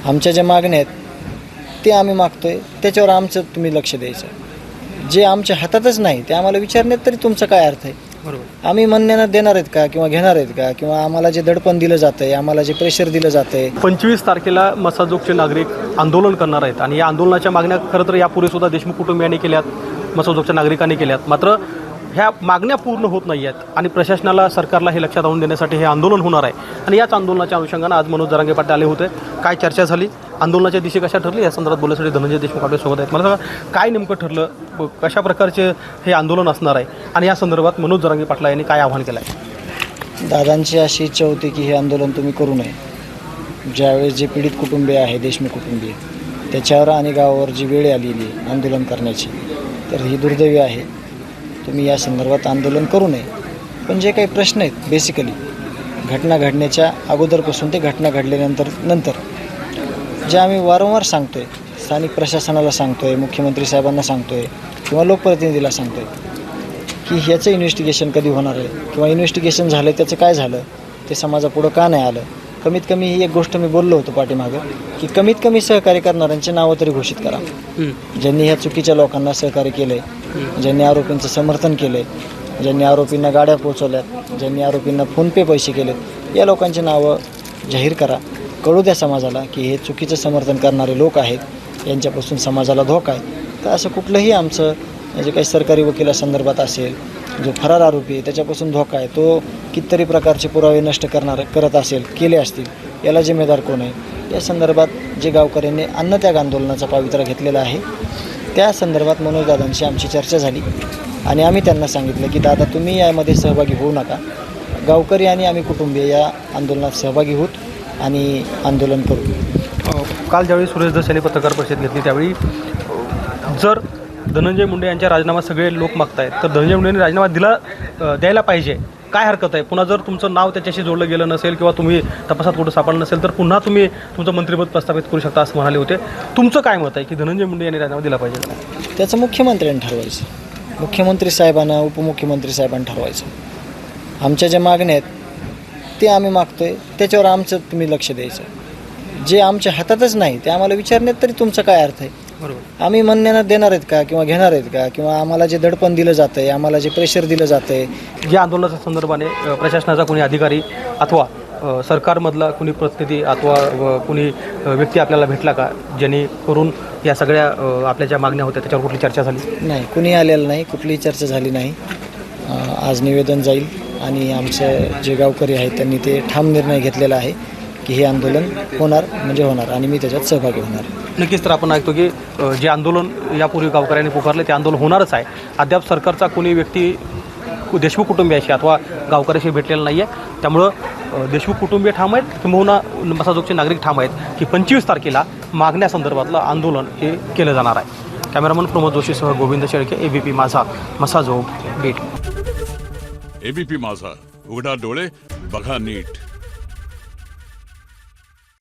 आमच्या ज्या मागण्या आहेत ते आम्ही मागतोय, त्याच्यावर आमचं तुम्ही लक्ष द्यायचं. जे आमच्या हातातच नाही ते आम्हाला विचारण्यात तरी तुमचा काय अर्थ आहे? बरोबर. आम्ही म्हणण्यानं देणार आहेत का किंवा घेणार आहेत का? किंवा आम्हाला जे दडपण दिलं जातं आहे, आम्हाला जे प्रेशर दिलं जातं आहे. 25 तारखेला मसाजोगचे नागरिक आंदोलन करणार आहेत आणि या आंदोलनाच्या मागण्या खरं तर यापूर्वीसुद्धा देशमुख कुटुंबियांनी केल्यात, मसाजोगच्या नागरिकांनी केल्यात. मात्र ह्या मागण्या पूर्ण होत नाही आहेत आणि प्रशासनाला, सरकारला हे लक्षात आणून देण्यासाठी हे आंदोलन होणार आहे. आणि याच आंदोलनाच्या अनुषंगानं आज मनोज जरांगे पाटील आले होते. काय चर्चा झाली, आंदोलनाच्या दिशा कशा ठरली, या संदर्भात बोलण्यासाठी धनंजय देशमुख आपल्यासोबत आहेत. मला सांगा, काय नेमकं ठरलं, कशा प्रकारचे हे आंदोलन असणार आहे आणि या संदर्भात मनोज जरांगे पाटील यांनी काय आवाहन केलं आहे? दादांची अशी इच्छा होती की हे आंदोलन तुम्ही करू नये. ज्यावेळेस जे पीडित कुटुंबीय आहे, देशमुख कुटुंबीय, त्याच्यावर आणि गावावर जी वेळ आलेली आहे आंदोलन करण्याची, तर ही दुर्दैवी आहे. तुम्ही या संदर्भात आंदोलन करू नये. पण जे काही प्रश्न आहेत बेसिकली घटना घडण्याच्या अगोदरपासून ते घटना घडल्यानंतर जे आम्ही वारंवार सांगतो आहे, स्थानिक प्रशासनाला सांगतो आहे, मुख्यमंत्री साहेबांना सांगतो आहे किंवा लोकप्रतिनिधीला सांगतो आहे की ह्याचं इन्व्हेस्टिगेशन कधी होणार आहे किंवा इन्व्हेस्टिगेशन झालं त्याचं काय झालं, ते समाजापुढं का नाही आलं. कमीत कमी ही एक गोष्ट मी बोललो होतो पाठीमागं की कमीत कमी सहकार्य करणाऱ्यांची नावं तरी घोषित करा. ज्यांनी ह्या चुकीच्या लोकांना सहकार्य केलं आहे, ज्यांनी आरोपींचं समर्थन केलं आहे, ज्यांनी आरोपींना गाड्या पोचवल्यात, ज्यांनी आरोपींना फोनपे पैसे केलेत, या लोकांची नावं जाहीर करा. कळू द्या समाजाला की हे चुकीचं समर्थन करणारे लोक आहेत, यांच्यापासून समाजाला धोका आहे. तर असं कुठलंही आमचं जे काही सरकारी वकिलासंदर्भात असेल, जो फरार आरोपी आहे त्याच्यापासून धोका आहे, तो कितीतरी प्रकारचे पुरावे नष्ट करत असेल, केले असतील, याला जिम्मेदार कोण आहे, या संदर्भात जे गावकऱ्यांनी अन्नत्याग आंदोलनाचा पवित्रा घेतलेला आहे त्या संदर्भात मनोजदादांशी आमची चर्चा झाली आणि आम्ही त्यांना सांगितलं की दादा तुम्ही यामध्ये सहभागी होऊ नका. गावकरी आणि आम्ही कुटुंबीय या आंदोलनात सहभागी होत आणि आंदोलन करू. काल ज्यावेळी सुरेश धस यांनी पत्रकार परिषद घेतली त्यावेळी जर धनंजय मुंडे यांचा राजीनामा सगळे लोक मागतायत तर धनंजय मुंडे यांनी राजीनामा द्यायला पाहिजे, काय हरकत आहे? पुन्हा जर तुमचं नाव त्याच्याशी जोडलं गेलं नसेल किंवा तुम्ही तपासात कुठं सापडलं नसेल तर पुन्हा तुम्ही तुमचं मंत्रिपद प्रस्थापित करू शकता असं म्हणाले होते. तुमचं काय मत आहे की धनंजय मुंडे यांनी राजीनामा दिला पाहिजे? त्याचं मुख्यमंत्र्यांनी ठरवायचं, मुख्यमंत्री साहेबांना, उपमुख्यमंत्री साहेबांना ठरवायचं. आमच्या ज्या मागण्या आहेत ते आम्ही मागतोय, त्याच्यावर आमचं तुम्ही लक्ष द्यायचं. जे आमच्या हातातच नाही ते आम्हाला विचारण्यात तरी तुमचा काय अर्थ आहे? बरोबर. आम्ही म्हणण्यानं देणार आहेत का किंवा घेणार आहेत का? किंवा आम्हाला जे दडपण दिलं जातं आहे, आम्हाला जे प्रेशर दिलं जातं आहे, या आंदोलनाच्या संदर्भाने प्रशासनाचा कोणी अधिकारी अथवा सरकारमधला कुणी प्रतिनिधी अथवा कुणी व्यक्ती आपल्याला भेटला का, जेणेकरून या सगळ्या आपल्या ज्या मागण्या होत्या त्याच्यावर कुठली चर्चा झाली? नाही, कुणी आलेलं नाही, कुठलीही चर्चा झाली नाही. आज निवेदन जाईल आणि आमचे जे गावकरी आहेत त्यांनी ते ठाम निर्णय घेतलेला आहे की हे आंदोलन होणार म्हणजे होणार आणि मी त्याच्यात सहभागी होणार. नक्कीच. तर आपण ऐकतो की जे आंदोलन यापूर्वी गावकऱ्यांनी पुकारले ते आंदोलन होणारच आहे. अद्याप सरकारचा कोणी व्यक्ती देशमुख कुटुंबियाशी अथवा गावकऱ्याशी भेटलेला नाही आहे. त्यामुळं देशमुख कुटुंबीय ठाम आहेत, किंबहुना मसाजोगचे नागरिक ठाम आहेत की 25 तारखेला मागण्यासंदर्भातलं आंदोलन हे केलं जाणार आहे. कॅमेरामन प्रमोद जोशीसह गोविंद शेळके, ABP माझा, मसाजोग, बीट. ABP माझा, उघडा डोळे बघा नीट.